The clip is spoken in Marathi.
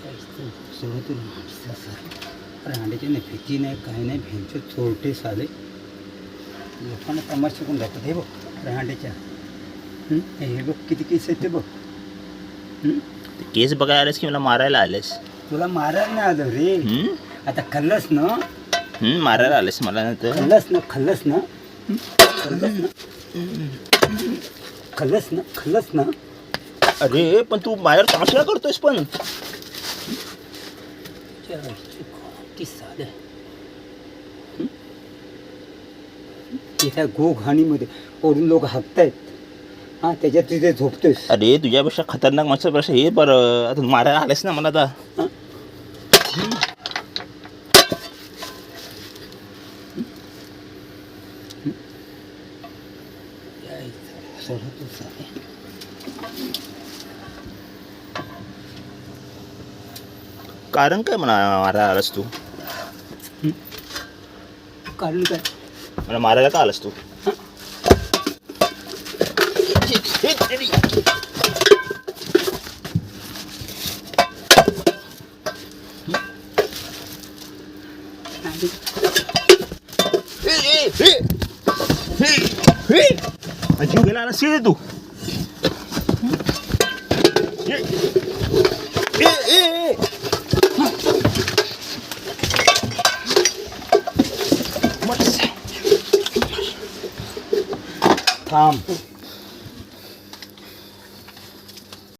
सुरुवातीला रांडेचे नाही भीती नाही काही नाही भेंचे चोरटे साले लोकांना तमाशा शिकून जातात. हे बघ रांडेच्या हे बघ किती केस आहेत ते बघ. केस बघायला आलेस की मला मारायला आलेस? तुला मारायला नाही आलं रे. आता खाल्लंस ना मारायला आलेस मला नंतर. खाल्लंस ना. अरे पण तू माझ्यावर तमाशा करतोयस पण. त्या घाणीमध्ये ओढून लोक हाकतायत. हा त्याच्यात तिथे झोपतोयस. अरे तुझ्यापेक्षा खतरनाक माणसापेक्षा हे बरं. आता मारायला आलेस ना मला आता. कारण काय म्हणा मारायला आलास तू? कारण काय मला मारायला का आलास तू? जीव गेला आलास की तू? थांब